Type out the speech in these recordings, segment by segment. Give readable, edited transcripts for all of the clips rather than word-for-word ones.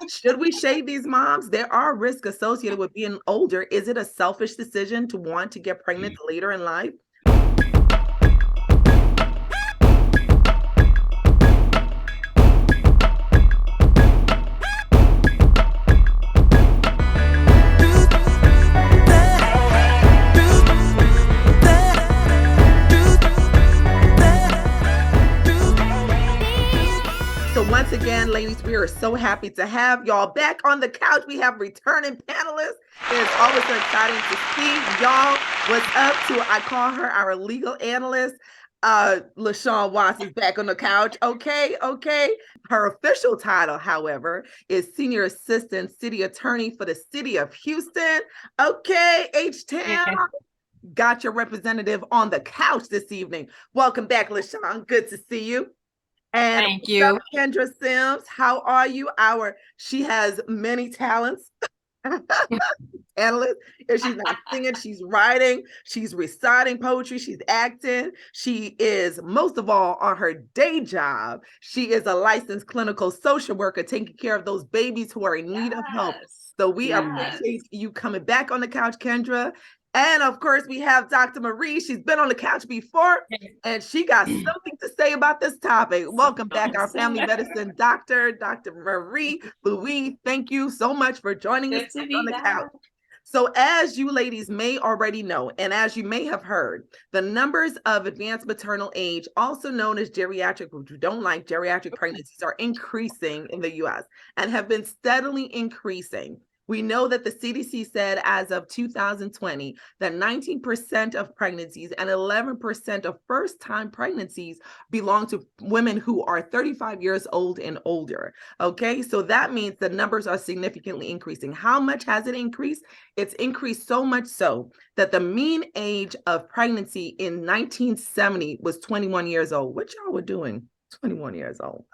Should we shade these moms? There are risks associated with being older. Is it a selfish decision to want to get pregnant later in life? So once again, ladies, we are so happy to have y'all back on the couch. We have returning panelists. It's always so exciting to see y'all. What's up to, I call her our legal analyst. LaShonne Watts is back on the couch. Okay. Her official title, however, is Senior Assistant City Attorney for the City of Houston. Okay, H-Town. Got your representative on the couch this evening. Welcome back, LaShonne. Good to see you. And thank you. Kendra Sims, how are you? She has many talents. Analyst. If she's not singing, she's writing, she's reciting poetry, she's acting. She is, most of all, on her day job, she is a licensed clinical social worker taking care of those babies who are in need of help. So we appreciate you coming back on the couch, Kendra. And of course, we have Dr. Marie. She's been on the couch before, and she got something to say about this topic. Welcome back, our family medicine doctor, Dr. Marie Louise. Thank you so much for joining us on the couch. So as you ladies may already know, and as you may have heard, the numbers of advanced maternal age, also known as geriatric, which we don't like, geriatric pregnancies, are increasing in the US and have been steadily increasing. We know that the CDC said as of 2020 that 19% of pregnancies and 11% of first-time pregnancies belong to women who are 35 years old and older. Okay, so that means the numbers are significantly increasing. How much has it increased? It's increased so much so that the mean age of pregnancy in 1970 was 21 years old. What y'all were doing? 21 years old.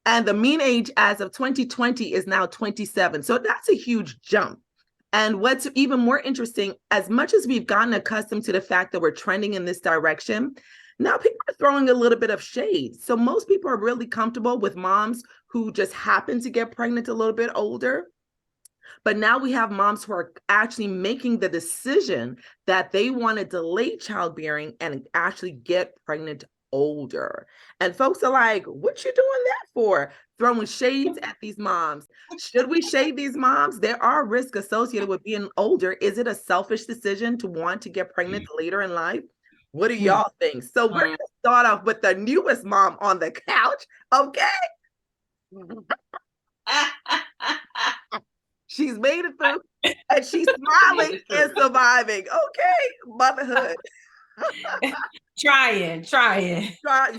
And the mean age as of 2020 is now 27. So that's a huge jump. And what's even more interesting, as much as we've gotten accustomed to the fact that we're trending in this direction, now people are throwing a little bit of shade. So most people are really comfortable with moms who just happen to get pregnant a little bit older. But now we have moms who are actually making the decision that they want to delay childbearing and actually get pregnant older. And folks are like, what you doing that for? Throwing shades at these moms. Should we shade these moms? There are risks associated with being older. Is it a selfish decision to want to get pregnant later in life? What do y'all think? So we're going to start off with the newest mom on the couch, okay? She's made it through, and she's smiling and surviving. Okay, motherhood. Trying.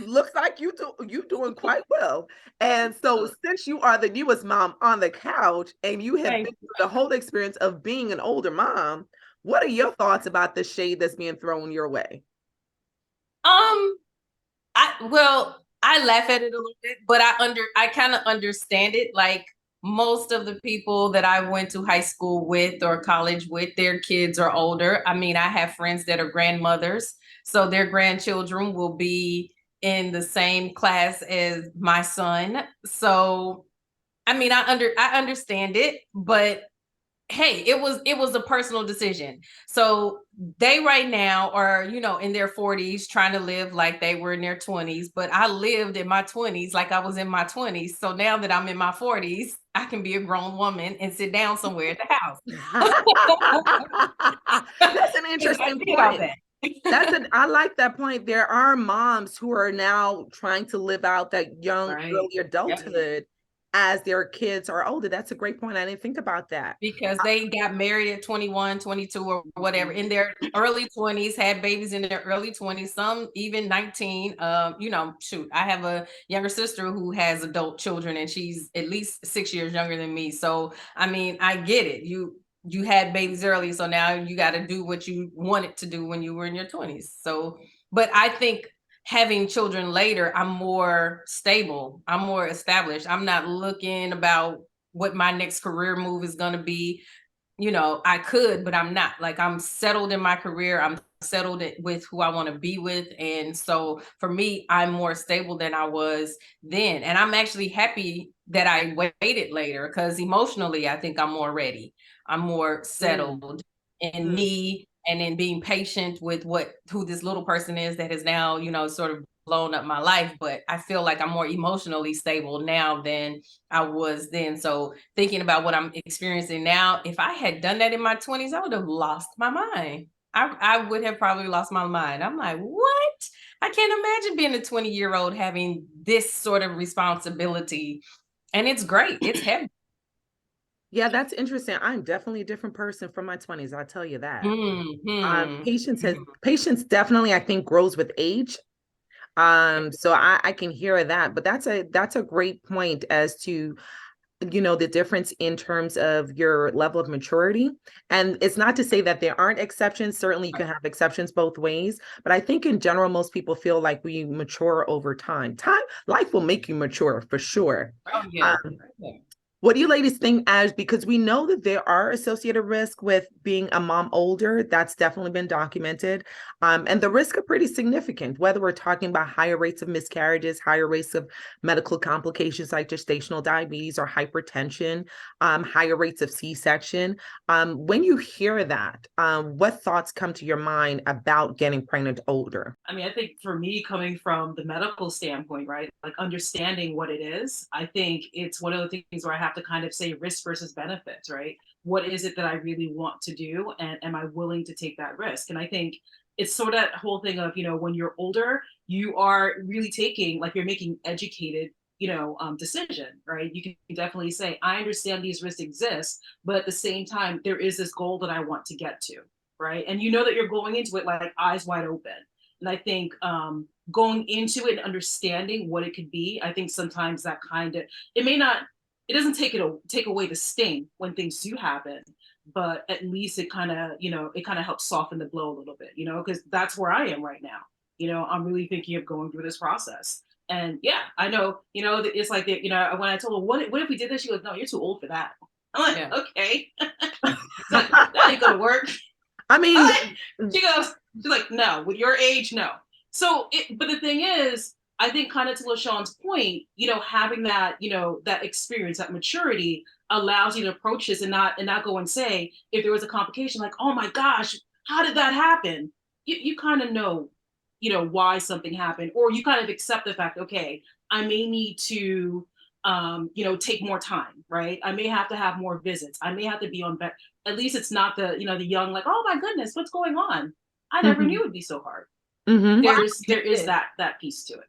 Looks like you doing quite well. And so since you are the newest mom on the couch and you have been through the whole experience of being an older mom, what are your thoughts about the shade that's being thrown your way? I laugh at it a little bit, but I kind of understand it. Like most of the people that I went to high school with or college with, their kids are older. I mean, I have friends that are grandmothers, so their grandchildren will be in the same class as my son. So, I mean, I understand it, but hey, it was a personal decision. So they right now are, in their 40s trying to live like they were in their 20s, but I lived in my 20s like I was in my 20s. So now that I'm in my 40s, I can be a grown woman and sit down somewhere at the house. That's an interesting point. I like that point. There are moms who are now trying to live out that young, early adulthood as their kids are older. That's a great point. I didn't think about that. Because they got married at 21, 22 or whatever in their early 20s, had babies in their early 20s, some even 19. Shoot, I have a younger sister who has adult children and she's at least 6 years younger than me. So, I mean, I get it. You had babies early, so now you got to do what you wanted to do when you were in your 20s. So, but I think having children later, I'm more stable. I'm more established. I'm not looking about what my next career move is going to be. I could, but I'm not. Like, I'm settled in my career. I'm settled with who I want to be with. And so for me, I'm more stable than I was then. And I'm actually happy that I waited later, because emotionally, I think I'm more ready. I'm more settled in me, and in being patient with who this little person is that has now, sort of blown up my life. But I feel like I'm more emotionally stable now than I was then. So thinking about what I'm experiencing now, if I had done that in my 20s, I would have lost my mind. I would have probably lost my mind. I'm like, what? I can't imagine being a 20-year-old having this sort of responsibility. And it's great. It's heavy. Yeah, that's interesting. I'm definitely a different person from my 20s. I'll tell you that. Mm-hmm. Patience definitely, I think, grows with age. So I can hear that, but that's a great point as to, the difference in terms of your level of maturity. And it's not to say that there aren't exceptions. Certainly you can have exceptions both ways, but I think in general, most people feel like we mature over time. Life will make you mature for sure. Oh, yeah. What do you ladies think, as because we know that there are associated risks with being a mom older? That's definitely been documented. And the risks are pretty significant, whether we're talking about higher rates of miscarriages, higher rates of medical complications like gestational diabetes or hypertension, higher rates of C-section. When you hear that, what thoughts come to your mind about getting pregnant older? I mean, I think for me, coming from the medical standpoint, right, like understanding what it is, I think it's one of the things where I have to kind of say risk versus benefits, right? What is it that I really want to do? And am I willing to take that risk? And I think it's sort of that whole thing of, when you're older, you are really taking, like, you're making educated, decision, right? You can definitely say, I understand these risks exist, but at the same time, there is this goal that I want to get to, right? And you know that you're going into it like eyes wide open. And I think going into it and understanding what it could be, I think sometimes that kind of, it doesn't take away the sting when things do happen, but at least it kind of, it kind of helps soften the blow a little bit, because that's where I am right now. I'm really thinking of going through this process. And yeah, I know, it's like, when I told her, what if we did this? She goes, no, you're too old for that. I'm like, okay. Like, that ain't gonna work. I mean, she's like, no, with your age, no. So, but the thing is, I think kind of to LaShonne's point, having that, that experience, that maturity allows you to approach this and not go and say, if there was a complication, like, oh my gosh, how did that happen? You kind of know, why something happened, or you kind of accept the fact, okay, I may need to, take more time, right? I may have to have more visits. I may have to be on bed. At least it's not the, the young, like, oh my goodness, what's going on? I never knew it'd be so hard. There is that piece to it.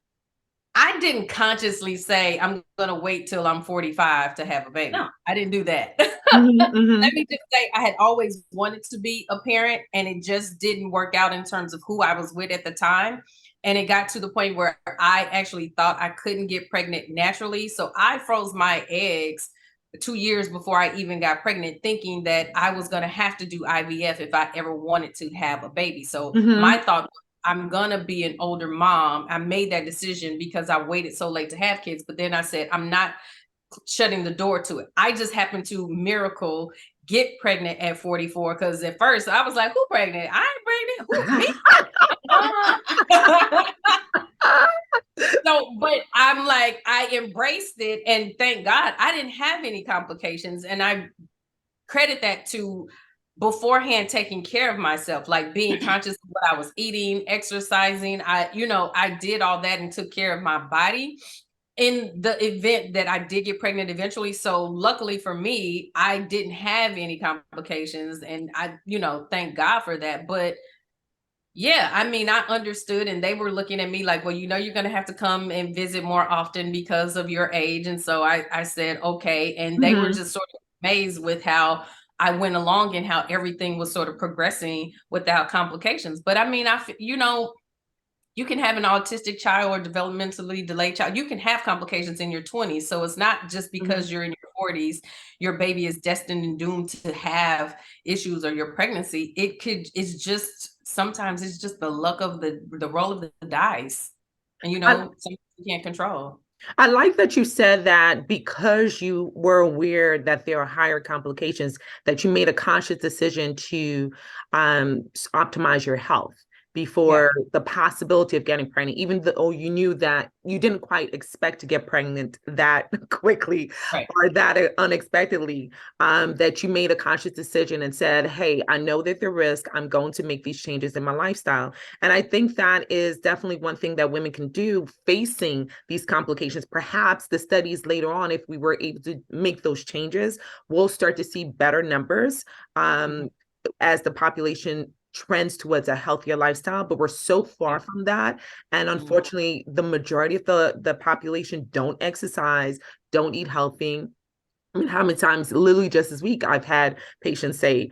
I didn't consciously say I'm gonna wait till I'm 45 to have a baby. No. I didn't do that. Let me just say, I had always wanted to be a parent, and it just didn't work out in terms of who I was with at the time. And it got to the point where I actually thought I couldn't get pregnant naturally. So I froze my eggs 2 years before I even got pregnant, thinking that I was going to have to do IVF if I ever wanted to have a baby. So my thought was, I'm going to be an older mom. I made that decision because I waited so late to have kids. But then I said, I'm not shutting the door to it. I just happened to miracle get pregnant at 44, because at first I was like, who pregnant? I ain't pregnant. Who, me? So, but I'm like, I embraced it, and thank God I didn't have any complications. And I credit that to beforehand taking care of myself, like being conscious of what I was eating, exercising. I did all that and took care of my body in the event that I did get pregnant eventually. So luckily for me, I didn't have any complications, and I, thank God for that. But yeah, I mean, I understood, and they were looking at me like, well, you're going to have to come and visit more often because of your age. And so I said, okay. And they were just sort of amazed with how I went along and how everything was sort of progressing without complications. But I mean, you can have an autistic child or developmentally delayed child. You can have complications in your 20s. So it's not just because you're in your 40s, your baby is destined and doomed to have issues, or your pregnancy. Sometimes it's just the luck of the roll of the dice. And something you can't control. I like that you said that because you were aware that there are higher complications, that you made a conscious decision to optimize your health Yeah. before the possibility of getting pregnant, even though you knew that you didn't quite expect to get pregnant that quickly Right. or that unexpectedly, that you made a conscious decision and said, hey, I know that the risk, I'm going to make these changes in my lifestyle. And I think that is definitely one thing that women can do facing these complications. Perhaps the studies later on, if we were able to make those changes, we'll start to see better numbers as the population trends towards a healthier lifestyle, but we're so far from that. And unfortunately, the majority of the population don't exercise, don't eat healthy. I mean, how many times, literally just this week, I've had patients say,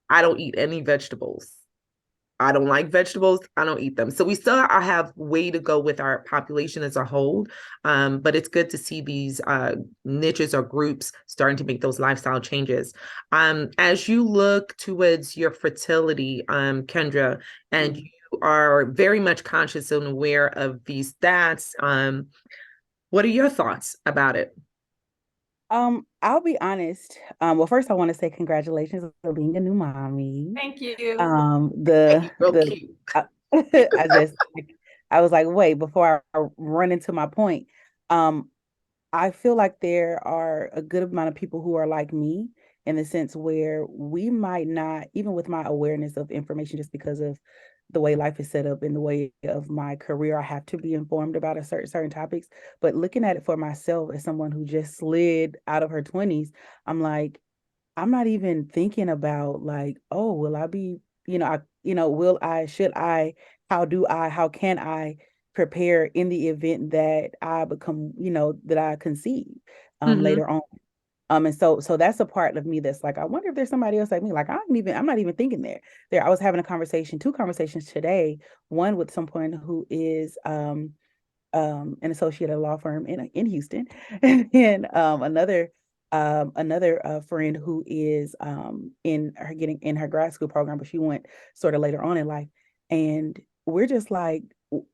I don't eat any vegetables. I don't like vegetables. I don't eat them. So we still have way to go with our population as a whole. But it's good to see these niches or groups starting to make those lifestyle changes. As you look towards your fertility, Kendra, and you are very much conscious and aware of these stats, what are your thoughts about it? I'll be honest. Well, first I want to say congratulations on being a new mommy. Thank you. Real The cute. I, I just I was like, wait, before I run into my point. Um, I feel like there are a good amount of people who are like me in the sense where we might not, even with my awareness of information, just because of the way life is set up and the way of my career, I have to be informed about a certain topics. But looking at it for myself as someone who just slid out of her 20s, I'm like, I'm not even thinking about like, oh, will I be, will I, should I, how can I prepare in the event that I become, that I conceive Mhm. later on. And so that's a part of me that's like, I wonder if there's somebody else like me. Like I'm not even thinking there. I was having two conversations today, one with someone who is an associate at a law firm in Houston, and another friend who is in her getting in her grad school program, but she went sort of later on in life, and we're just like,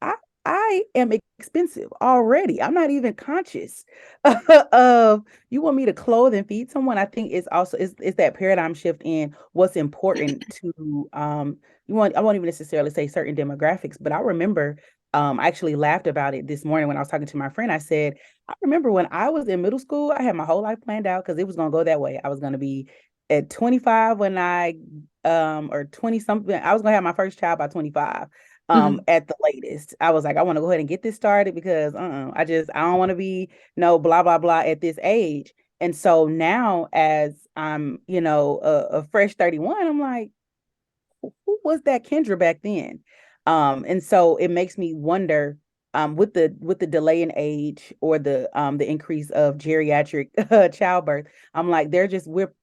I I am expensive already. I'm not even conscious of you want me to clothe and feed someone. I think it's also it's that paradigm shift in what's important to I won't even necessarily say certain demographics, but I remember I actually laughed about it this morning when I was talking to my friend. I said, I remember when I was in middle school, I had my whole life planned out because it was going to go that way. I was going to be at 25 when or 20 something. I was going to have my first child by 25 Mhm. at the latest. I was like, I want to go ahead and get this started because I don't want to be no blah blah blah at this age. And so now as I'm, a fresh 31, I'm like, who was that Kendra back then? And so it makes me wonder, with the delay in age or the increase of geriatric childbirth. I'm like,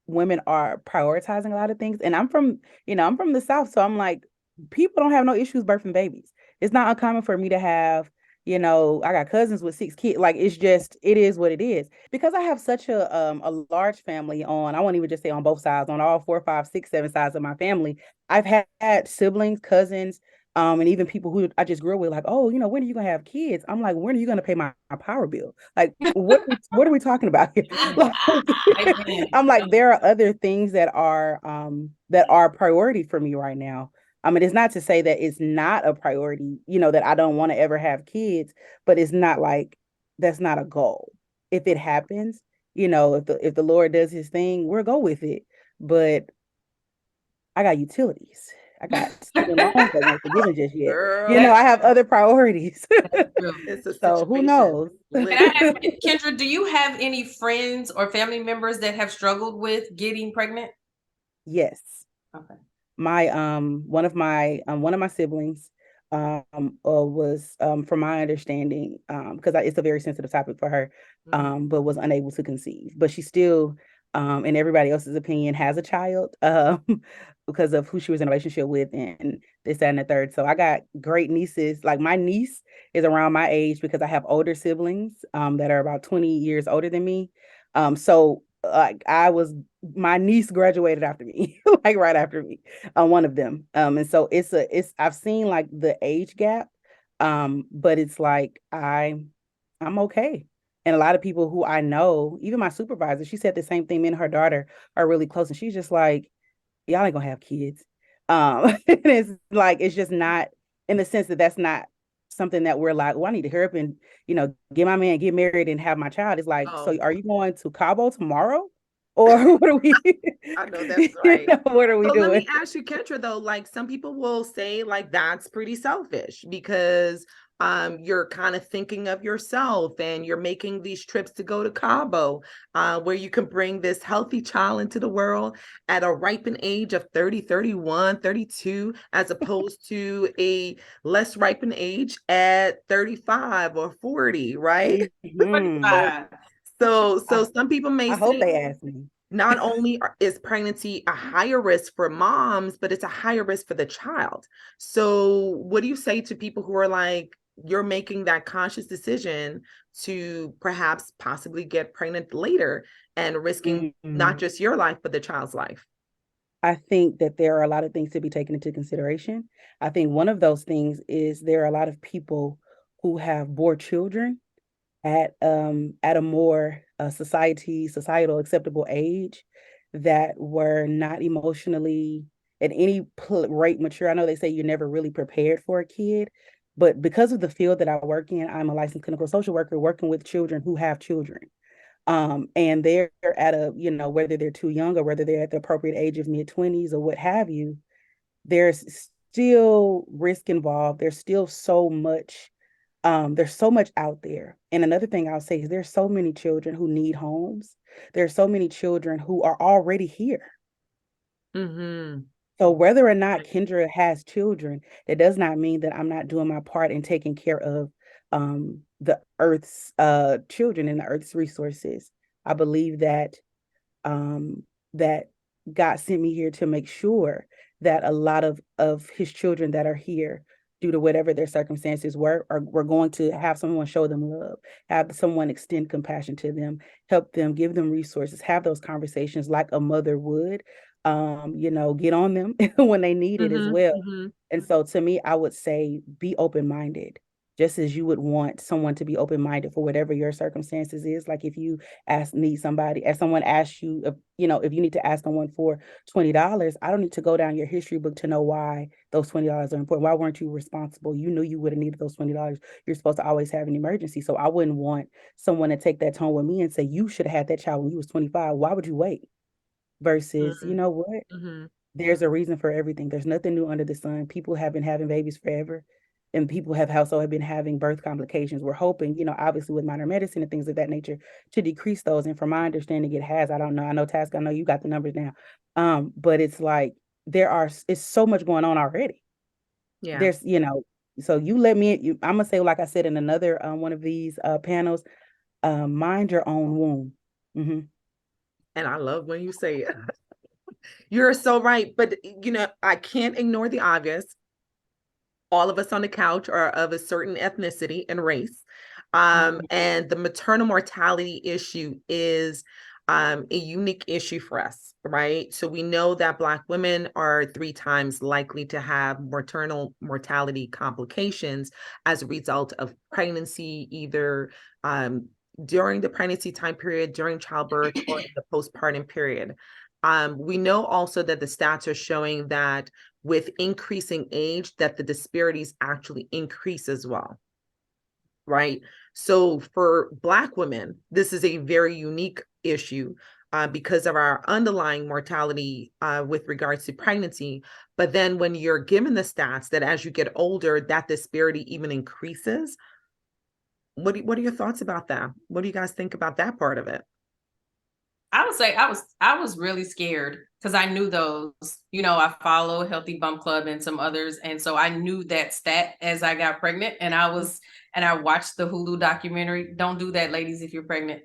women are prioritizing a lot of things. And I'm from the South, so I'm like, people don't have no issues birthing babies. It's not uncommon for me to have, I got cousins with 6 kids. Like it is what it is. Because I have such a large family I won't even just say on both sides, on all four, five, six, seven sides of my family. I've had siblings, cousins, and even people who I just grew up with, like, oh, when are you gonna have kids? I'm like, when are you gonna pay my power bill? Like, what are we talking about here? Like, Amen. I'm like, there are other things that are priority for me right now. I mean, it's not to say that it's not a priority, that I don't want to ever have kids, but it's not like that's not a goal. If it happens, if the Lord does his thing, we'll go with it. But I got utilities. I got student loans that weren't forgiven just yet. Girl, I have other priorities. True. it's a So who situation. knows? Can I ask, Literally. Kendra, do you have any friends or family members that have struggled with getting pregnant? Yes. Okay. My one of my siblings was from my understanding, because it's a very sensitive topic for her, but was unable to conceive, but she still in everybody else's opinion has a child because of who she was in a relationship with and this that, and the third. So I got great nieces. Like my niece is around my age because I have older siblings that are about 20 years older than me. So like my niece graduated after me, like right after me, one of them. And so I've seen like the age gap, but it's like I'm okay. And a lot of people who I know, even my supervisor, she said the same thing. Me and her daughter are really close. And she's just like, y'all ain't gonna have kids. And it's like, it's just not in the sense that that's not something that we're like, oh, I need to hurry up and, get my man, get married and have my child. It's like, so Oh, are you going to Cabo tomorrow? Or what are we, I know that's right. what are we So let doing? me ask you, Kendra, though, like some people will say like that's pretty selfish because you're kind of thinking of yourself and you're making these trips to go to Cabo, where you can bring this healthy child into the world at a ripened age of 30, 31, 32, as opposed to a less ripened age at 35 or 40, right? Mhm. So, 25. so some people may I hope say they ask me. not only is pregnancy a higher risk for moms, but it's a higher risk for the child. So, what do you say to people who are like, you're making that conscious decision to perhaps possibly get pregnant later and risking not Mhm. just your life, but the child's life? I think that there are a lot of things to be taken into consideration. I think one of those things is there are a lot of people who have bore children at a more societal acceptable age that were not emotionally at any rate mature. I know they say you're never really prepared for a kid, but because of the field that I work in, I'm a licensed clinical social worker working with children who have children. And they're at a, whether they're too young or whether they're at the appropriate age of mid-20s or what have you, there's still risk involved. There's so much out there. And another thing I'll say is there's so many children who need homes. There's so many children who are already here. Mm-hmm. So whether or not Kendra has children, that does not mean that I'm not doing my part in taking care of the Earth's children and the Earth's resources. I believe that God sent me here to make sure that a lot of his children that are here, due to whatever their circumstances were, we're going to have someone show them love, have someone extend compassion to them, help them, give them resources, have those conversations like a mother would, get on them when they need it as Mm-hmm. well. Mm-hmm. And so to me, I would say be open-minded, just as you would want someone to be open-minded for whatever your circumstances is. Like if you as someone asks you, if you need to ask someone for $20, I don't need to go down your history book to know why those $20 are important. Why weren't you responsible? You knew you would have needed those $20. You're supposed to always have an emergency. So I wouldn't want someone to take that tone with me and say, you should have had that child when you was 25. Why would you wait? Versus, you know what? Mm-hmm. There's a reason for everything. There's nothing new under the sun. People have been having babies forever, and people have also have been having birth complications. We're hoping, obviously with modern medicine and things of that nature, to decrease those. And from my understanding, it has. I don't know. I know Task. I know you got the numbers now. But it's like it's so much going on already. Yeah. There's, so you let me. I'm gonna say, like I said in another one of these panels, mind your own womb. Mm-hmm. And I love when you say it. You're so right. But, I can't ignore the obvious. All of us on the couch are of a certain ethnicity and race. Mm-hmm. And the maternal mortality issue is a unique issue for us, right? So we know that Black women are 3 times likely to have maternal mortality complications as a result of pregnancy, either during the pregnancy time period, during childbirth, or in the postpartum period. We know also that the stats are showing that with increasing age, that the disparities actually increase as well, right? So for Black women, this is a very unique issue because of our underlying mortality with regards to pregnancy. But then when you're given the stats that as you get older, that disparity even increases. What are your thoughts about that? What do you guys think about that part of it? I would say I was really scared because I knew those, I follow Healthy Bump Club and some others. And so I knew that stat as I got pregnant and I watched the Hulu documentary. Don't do that, ladies, if you're pregnant.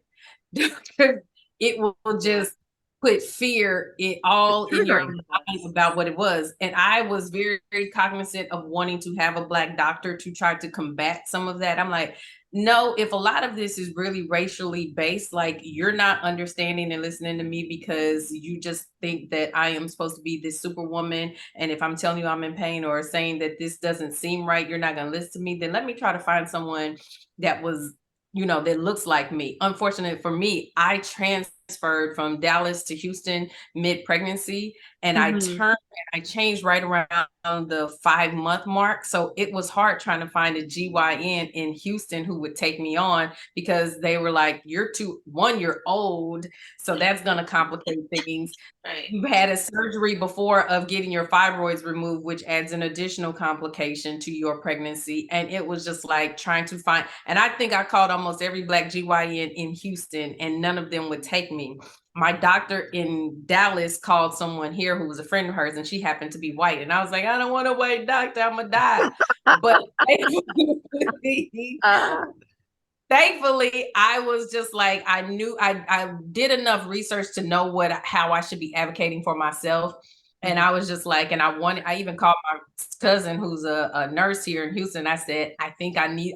It will just put fear all in your Triggering. mind about what it was. And I was very, very cognizant of wanting to have a Black doctor to try to combat some of that. I'm like, no, if a lot of this is really racially based, like you're not understanding and listening to me because you just think that I am supposed to be this superwoman. And if I'm telling you I'm in pain or saying that this doesn't seem right, you're not going to listen to me, then let me try to find someone that was that looks like me. Unfortunately for me, I transferred from Dallas to Houston mid-pregnancy, and I changed right around the 5-month mark. So it was hard trying to find a GYN in Houston who would take me on, because they were like, you're 1 year old, so that's going to complicate things. Right. You had a surgery before of getting your fibroids removed, which adds an additional complication to your pregnancy. And it was just like trying to find, and I think I called almost every Black GYN in Houston, and none of them would take me. My doctor in Dallas called someone here who was a friend of hers, and she happened to be white. And I was like, I don't want to wait, doctor, I'm gonna die. But thankfully, I was just like, I knew I did enough research to know how I should be advocating for myself. And I was just like, and I even called my cousin who's a nurse here in Houston. I said, I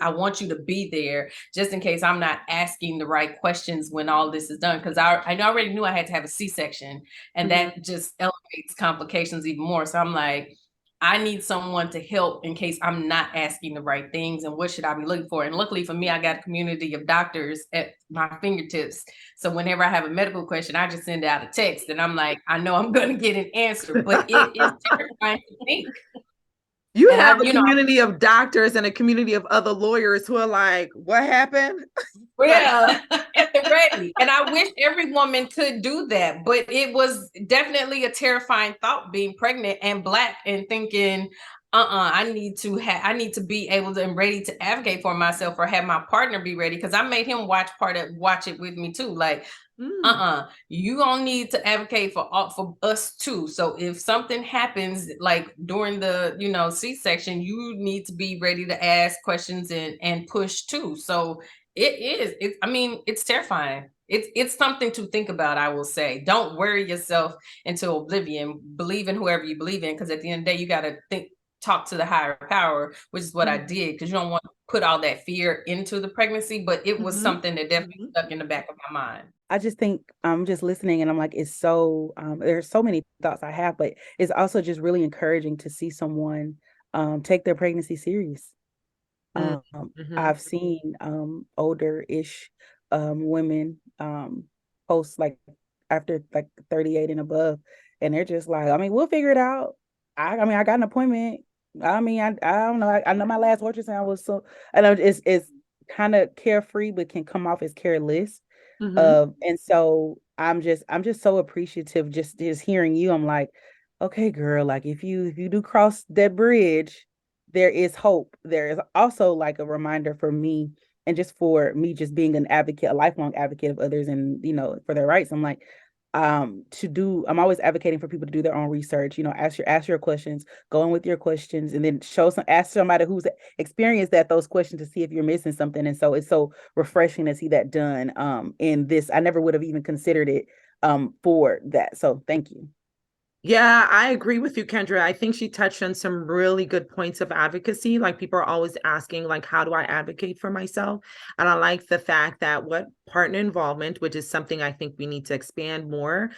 want you to be there just in case I'm not asking the right questions when all this is done. Cause I already knew I had to have a C-section, and that just elevates complications even more. So I'm like, I need someone to help in case I'm not asking the right things, and what should I be looking for? And luckily for me, I got a community of doctors at my fingertips. So whenever I have a medical question, I just send out a text, and I'm like, I know I'm going to get an answer, but it is terrifying to think. You have a community of doctors and a community of other lawyers who are like, what happened? Yeah, ready. And I wish every woman could do that, but it was definitely a terrifying thought, being pregnant and Black, and thinking, I need to be able to and ready to advocate for myself, or have my partner be ready, because I made him watch it with me too. Like, you gonna need to advocate for us too. So if something happens, like during the C-section, you need to be ready to ask questions and push too. So it's terrifying. It's something to think about. I will say, don't worry yourself into oblivion. Believe in whoever you believe in, because at the end of the day, you got to talk to the higher power, which is what I did, because you don't want to put all that fear into the pregnancy. But it was something that definitely stuck in the back of my mind. I just think I'm just listening, and I'm like, it's so there's so many thoughts I have, but it's also just really encouraging to see someone take their pregnancy serious. I've seen older-ish women post like after like 38 and above, and they're just like, I mean, we'll figure it out. I got an appointment. I mean, I don't know. I know my last ultrasound was so, I know it's kind of carefree, but can come off as careless. And so I'm just so appreciative just hearing you. I'm like, okay, girl, like if you do cross that bridge, there is hope. There is also like a reminder for me, and just for me, just being an advocate, a lifelong advocate of others, and for their rights. I'm like, I'm always advocating for people to do their own research, ask your questions, go in with your questions, and then ask somebody who's experienced those questions to see if you're missing something. And so it's so refreshing to see that done in this. I never would have even considered it for that. So thank you. Yeah, I agree with you, Kendra. I think she touched on some really good points of advocacy. Like, people are always asking, like, how do I advocate for myself? And I like the fact that partner involvement, which is something I think we need to expand more,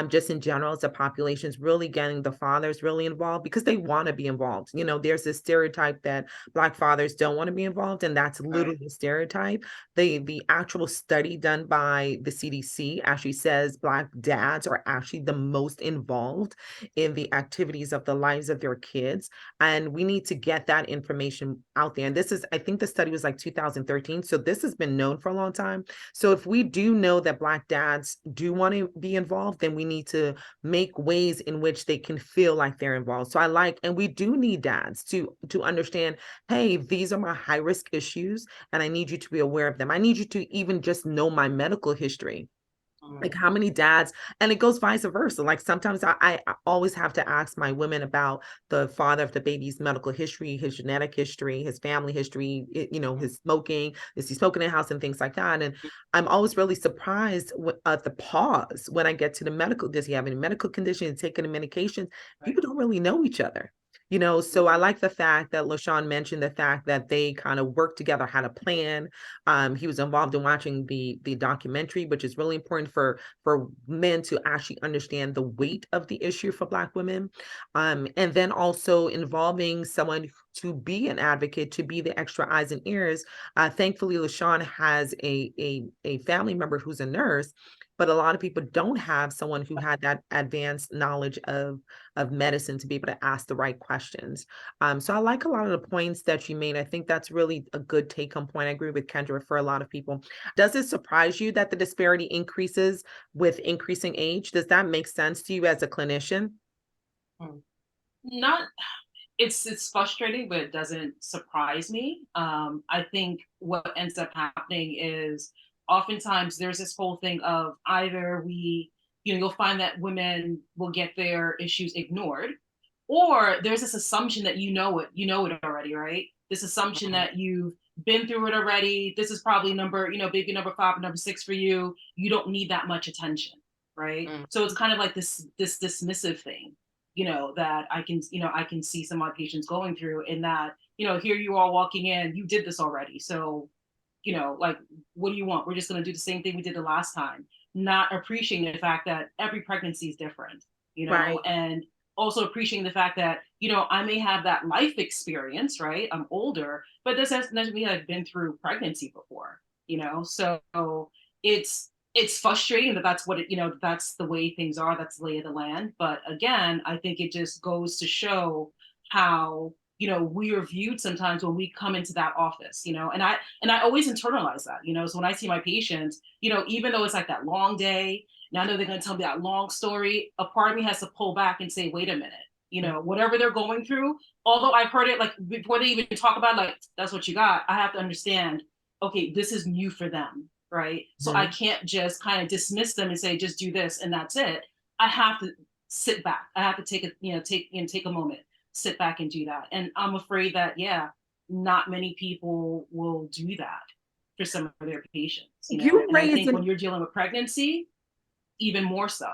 just in general as a population, is really getting the fathers really involved, because they want to be involved. There's this stereotype that Black fathers don't want to be involved, and that's literally a stereotype. The actual study done by the CDC actually says Black dads are actually the most involved in the activities of the lives of their kids. And we need to get that information out there. And I think the study was like 2013. So this has been known for a long time. So if we do know that Black dads do want to be involved, then we need to make ways in which they can feel like they're involved. So and we do need dads to understand, hey, these are my high risk issues, and I need you to be aware of them. I need you to even just know my medical history. Like, how many dads, and it goes vice versa. Like, sometimes I always have to ask my women about the father of the baby's medical history, his genetic history, his family history, his smoking, is he smoking in the house, and things like that. And I'm always really surprised at the pause when I get to the medical. Does he have any medical conditions, taking the medications? People don't really know each other. So I like the fact that LaShonne mentioned the fact that they kind of work together, had a plan. He was involved in watching the documentary, which is really important for men to actually understand the weight of the issue for Black women. And then also involving someone to be an advocate, to be the extra eyes and ears. Thankfully, LaShonne has a family member who's a nurse, but a lot of people don't have someone who had that advanced knowledge of medicine to be able to ask the right questions. So I like a lot of the points that you made. I think that's really a good take-home point. I agree with Kendra for a lot of people. Does it surprise you that the disparity increases with increasing age? Does that make sense to you as a clinician? Not, it's frustrating, but it doesn't surprise me. I think what ends up happening is oftentimes there's this whole thing of either you'll find that women will get their issues ignored, or there's this assumption that you know it already, right? This assumption that you've been through it already. This is probably baby number 5 or number 6 for you. You don't need that much attention, right? So it's kind of like this dismissive thing, that I can see some of my patients going through, in that, here you are walking in, you did this already. So, like, what do you want? We're just going to do the same thing we did the last time, not appreciating the fact that every pregnancy is different, Right. and also appreciating the fact that, I may have that life experience, right? I'm older, but this doesn't mean I've been through pregnancy before, so it's frustrating that that's what that's the way things are. That's the lay of the land. But again, I think it just goes to show how, we are viewed sometimes when we come into that office, and I always internalize that, so when I see my patients, even though it's like that long day, and I know they're going to tell me that long story, a part of me has to pull back and say, wait a minute, whatever they're going through, although I've heard it, like, before they even talk about, like, that's what you got, I have to understand, okay, this is new for them. Right. So I can't just kind of dismiss them and say, just do this and that's it. I have to sit back. I have to take a moment, sit back and do that. And I'm afraid that, not many people will do that for some of their patients. And I think when you're dealing with pregnancy, even more so.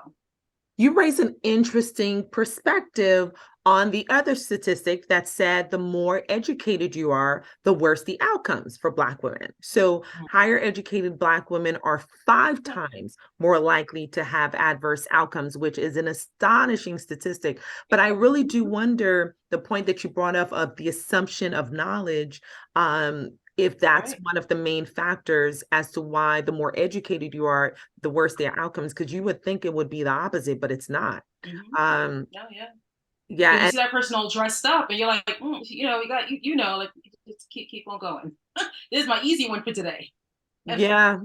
You raise an interesting perspective on the other statistic that said the more educated you are, the worse the outcomes for Black women. So higher educated Black women are 5 times more likely to have adverse outcomes, which is an astonishing statistic. But I really do wonder the point that you brought up of the assumption of knowledge, if that's one of the main factors as to why the more educated you are, the worse their outcomes, because you would think it would be the opposite, but it's not. Yeah. Yeah. You see that person all dressed up and you're like, like, just keep on going. This is my easy one for today. Yeah,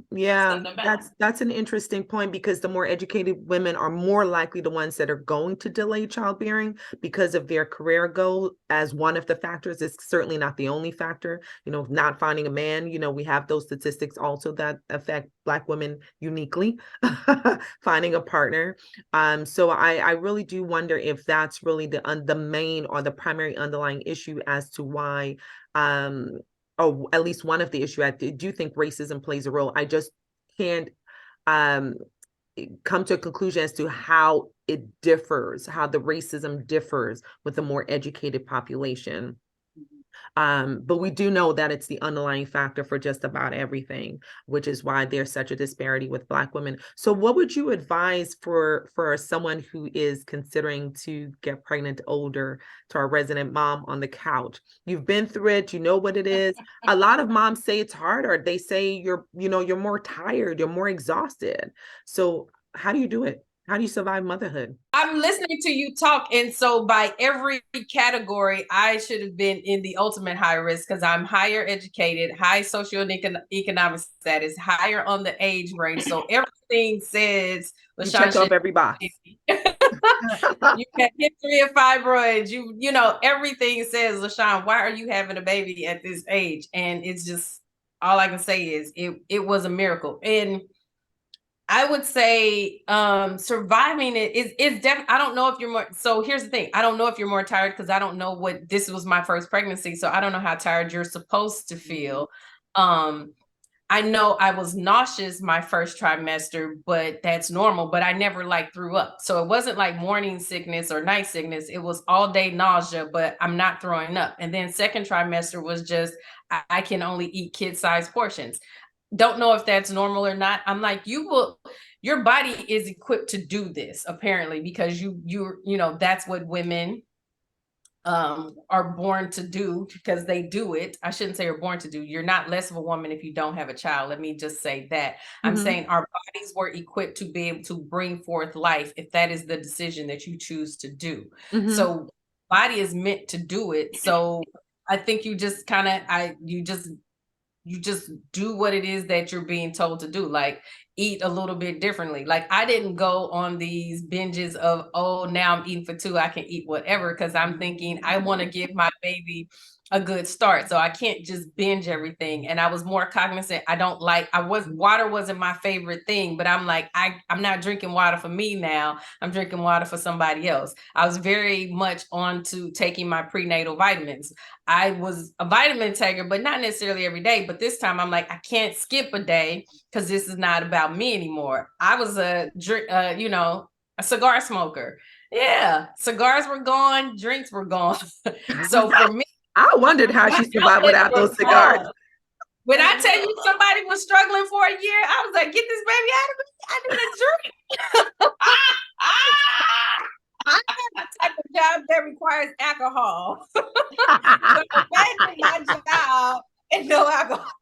that's an interesting point, because the more educated women are more likely the ones that are going to delay childbearing because of their career goal as one of the factors. It's certainly not the only factor, not finding a man. We have those statistics also that affect Black women uniquely, finding a partner. So I really do wonder if that's really the main or the primary underlying issue as to why or at least one of the issue. I do think racism plays a role. I just can't come to a conclusion as to how it differs, how the racism differs with the more educated population. But we do know that it's the underlying factor for just about everything, which is why there's such a disparity with Black women. So what would you advise for someone who is considering to get pregnant older, to our resident mom on the couch? You've been through it, you know what it is. A lot of moms say it's harder. They say you're more tired, you're more exhausted. So how do you do it? How do you survive motherhood? I'm listening to you talk, and so by every category, I should have been in the ultimate high risk, because I'm higher educated, high socioeconomic status, higher on the age range. So everything says, you check off every box. You got history of fibroids. Everything says, LaShonne, why are you having a baby at this age? And it's just, all I can say is it was a miracle. And I would say surviving it is definitely, I don't know if you're more, so here's the thing. I don't know if you're more tired, because I don't know this was my first pregnancy. So I don't know how tired you're supposed to feel. I know I was nauseous my first trimester, but that's normal, but I never threw up. So it wasn't like morning sickness or night sickness. It was all day nausea, but I'm not throwing up. And then second trimester was just, I can only eat kid-sized portions. Don't know if that's normal or not. I'm like, your body is equipped to do this apparently, because that's what women are born to do, because they do it. I shouldn't say you're born to do. You're not less of a woman if you don't have a child. Let me just say that. I'm saying our bodies were equipped to be able to bring forth life if that is the decision that you choose to do. So body is meant to do it. So I think you just kind of, you just do what it is that you're being told to do, like eat a little bit differently. Like I didn't go on these binges of, oh, now I'm eating for two, I can eat whatever, because I'm thinking I want to give my baby a good start. So I can't just binge everything. And I was more cognizant. Water wasn't my favorite thing, but I'm like, I'm not drinking water for me now. I'm drinking water for somebody else. I was very much on to taking my prenatal vitamins. I was a vitamin taker, but not necessarily every day. But this time I'm like, I can't skip a day because this is not about me anymore. I was a cigar smoker. Yeah, cigars were gone, drinks were gone. So for me, I wondered how she survived without those cigars. When I tell you somebody was struggling for a year, I was like, get this baby out of me. I need a drink. I have the type of job that requires alcohol. So imagine my job and no alcohol.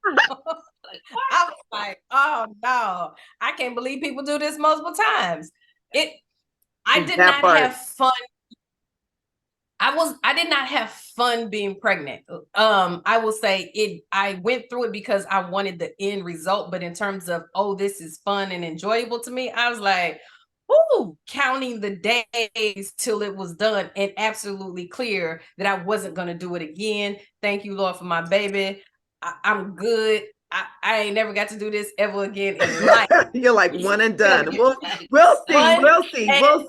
I was like, oh no, I can't believe people do this multiple times. I did not have fun. I did not have fun being pregnant. I will say I went through it because I wanted the end result, but in terms of, oh, this is fun and enjoyable to me, I was like, ooh, counting the days till it was done and absolutely clear that I wasn't going to do it again. Thank you, Lord, for my baby. I'm good. I ain't never got to do this ever again in life. You're like one and done. We'll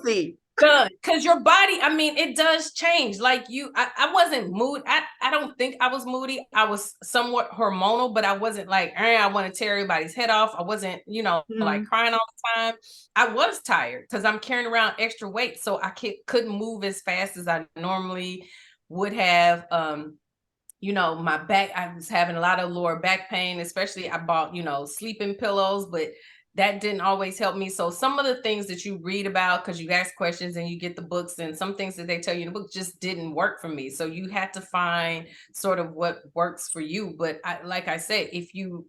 see. Done. Because your body, I mean, it does change. Like I wasn't moody. I don't think I was moody. I was somewhat hormonal, but I wasn't like, I want to tear everybody's head off. I wasn't, like crying all the time. I was tired because I'm carrying around extra weight. So I couldn't move as fast as I normally would have. My back, I was having a lot of lower back pain, especially I bought, sleeping pillows, but that didn't always help me. So some of the things that you read about, because you ask questions and you get the books, and some things that they tell you in the book just didn't work for me. So you had to find sort of what works for you. But like I said, if you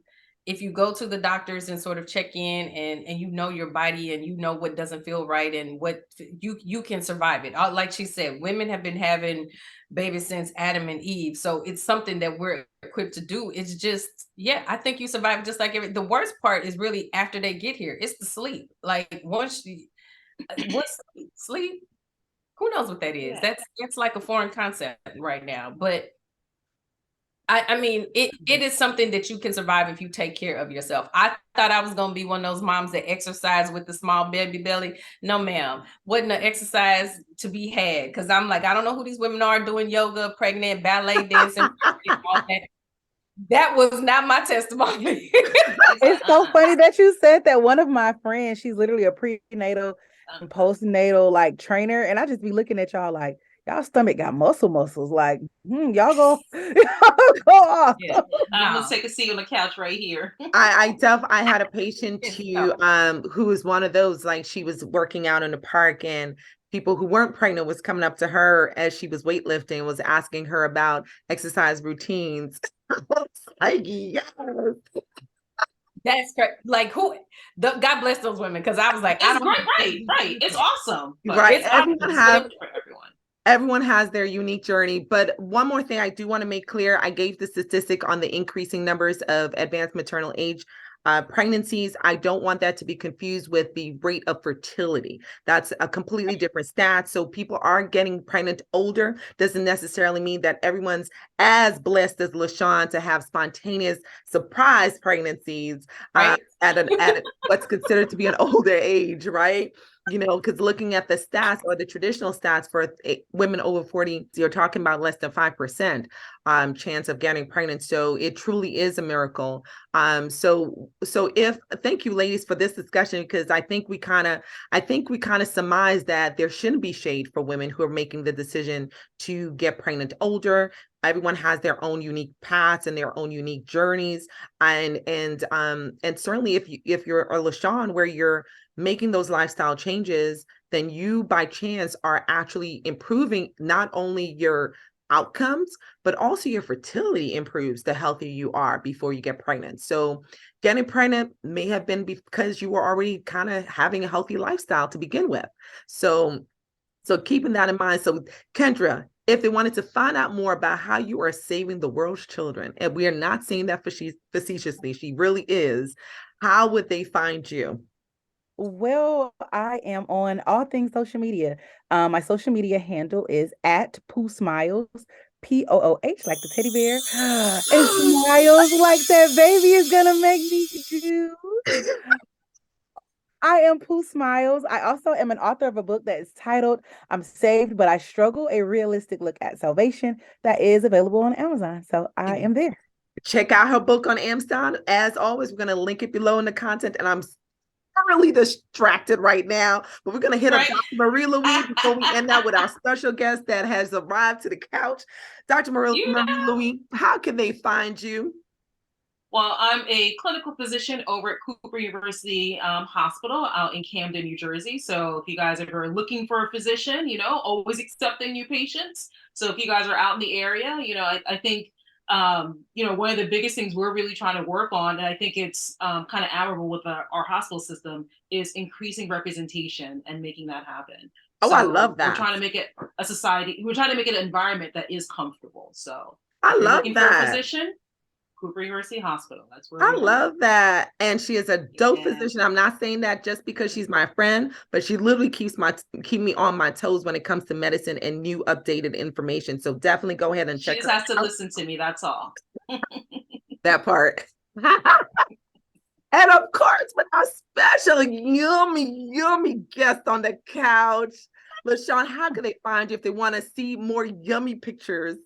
go to the doctors and sort of check in and your body and what doesn't feel right and what you can survive it. Like she said, women have been having babies since Adam and Eve. So it's something that we're equipped to do. It's just, I think you survive just like the worst part is really after they get here. It's the sleep. Like what's sleep? Who knows what that is? Yeah. That's like a foreign concept right now. But I mean, it is something that you can survive if you take care of yourself. I thought I was going to be one of those moms that exercise with the small baby belly. No, ma'am. Wasn't an exercise to be had. Because I'm like, I don't know who these women are doing yoga, pregnant, ballet dancing. That was not my testimony. It's so funny that you said that. One of my friends, she's literally a prenatal and postnatal like trainer. And I just be looking at y'all like, y'all stomach got muscles. Like, y'all go off. Yeah. I'm gonna take a seat on the couch right here. I had a patient who was one of those, like she was working out in the park and people who weren't pregnant was coming up to her as she was weightlifting, was asking her about exercise routines. Like, yes. That's correct. Like God bless those women, because I was like, it's right. It's awesome. Right. Everyone has their unique journey. But one more thing I do want to make clear, I gave the statistic on the increasing numbers of advanced maternal age pregnancies. I don't want that to be confused with the rate of fertility. That's a completely different stat. So people are getting pregnant older. Doesn't necessarily mean that everyone's as blessed as LaShonne to have spontaneous surprise pregnancies at what's considered to be an older age, right? Because looking at the stats or the traditional stats for women over 40, you're talking about less than 5% chance of getting pregnant. So it truly is a miracle. So thank you, ladies, for this discussion, because I think we kind of surmise that there shouldn't be shade for women who are making the decision to get pregnant older. everyone has their own unique paths and their own unique journeys. And certainly if you're a LaShonne where you're making those lifestyle changes, then you by chance are actually improving not only your outcomes, but also your fertility improves the healthier you are before you get pregnant. So getting pregnant may have been because you were already kind of having a healthy lifestyle to begin with. So keeping that in mind. So Kendra, if they wanted to find out more about how you are saving the world's children, and we are not saying that facetiously, she really is, how would they find you? Well, I am on all things social media. My social media handle is at Pooh Smiles, Pooh, like the teddy bear, and smiles like that baby is gonna make me do. I am Pooh Smiles. I also am an author of a book that is titled I'm Saved, But I Struggle, a realistic look at salvation that is available on Amazon. So I am there. Check out her book on Amazon. As always, we're going to link it below in the content. And I'm thoroughly distracted right now, but we're going to hit up Dr. Marie Louise before we end out with our special guest that has arrived to the couch. Dr. Marie Louise, how can they find you? Well, I'm a clinical physician over at Cooper University Hospital out in Camden, New Jersey. So if you guys are looking for a physician, always accepting new patients. So if you guys are out in the area, I think, one of the biggest things we're really trying to work on, and I think it's kind of admirable with our hospital system, is increasing representation and making that happen. Oh, so I love that. We're trying to make it a society. We're trying to make it an environment that is comfortable. So I love that. For a physician, Cooper University Hospital. That's where I love that. And she is a dope physician. I'm not saying that just because she's my friend, but she literally keep me on my toes when it comes to medicine and new updated information. So definitely go ahead and check her out. She just has to listen to me. That's all. That part. And of course, with our special yummy guest on the couch, LaShonne, how can they find you if they want to see more yummy pictures?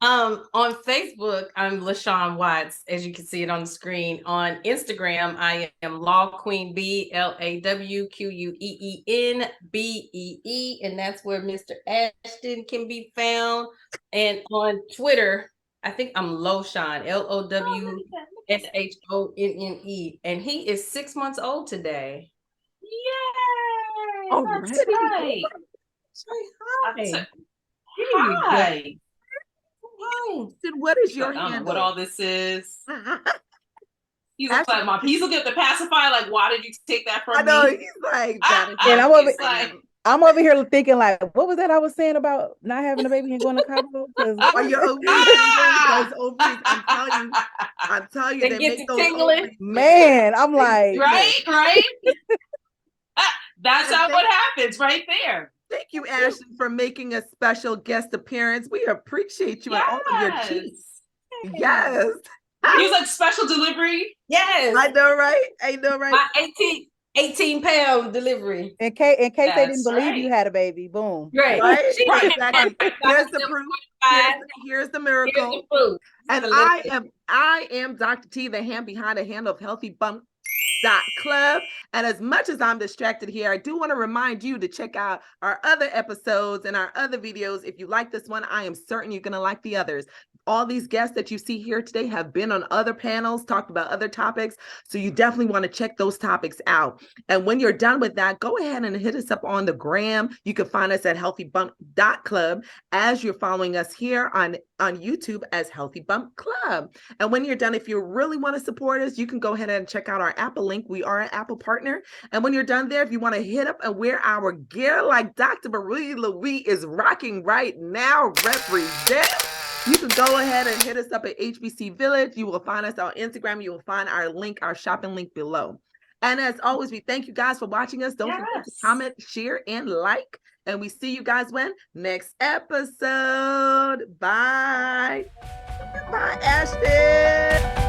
On Facebook, I'm LaShonne Watts, as you can see it on the screen. On Instagram, I am Law Queen B, LAWQUEENBEE, and that's where Mr. Ashton can be found. And on Twitter, I think I'm LaShonne, LOWSHONNE, and he is 6 months old today. Yay! Oh, that's right. Hi. Hi. What is your handle? I don't know what all this is. He's like, he's looking at the pacifier, like, why did you take that from me? I know, he's like, and I'm over here thinking, like, what was that I was saying about not having a baby and going to Cabo? Are your ovaries? Those ovaries, I'm telling you, they make those ovaries. Man, I'm like, right? That's how what happens right there. Thank you, Ashton, for making a special guest appearance. We appreciate you and all of your cheeks. Yes. He was like special delivery. Yes. I know, right? My 18-pound delivery. In case they didn't believe you had a baby. Boom. Right. Exactly. Here's the proof. Here's the miracle. Here's the proof. And I am Dr. T, the hand behind the handle of Healthy Bump Club. And as much as I'm distracted here, I do want to remind you to check out our other episodes and our other videos. If you like this one, I am certain you're going to like the others. All these guests that you see here today have been on other panels, talked about other topics. So you definitely want to check those topics out. And when you're done with that, go ahead and hit us up on the gram. You can find us at healthybump.club as you're following us here on YouTube as Healthy Bump Club. And when you're done, if you really want to support us, you can go ahead and check out our Apple link. We are an Apple partner. And when you're done there, if you want to hit up and wear our gear like Dr. Marie Louise is rocking right now, represent, you can go ahead and hit us up at HBC Village. You will find us on Instagram. You will find our link, our shopping link below. And as always, we thank you guys for watching us. Don't forget to comment, share, and like. And we see you guys when? Next episode. Bye. Bye, Ashton.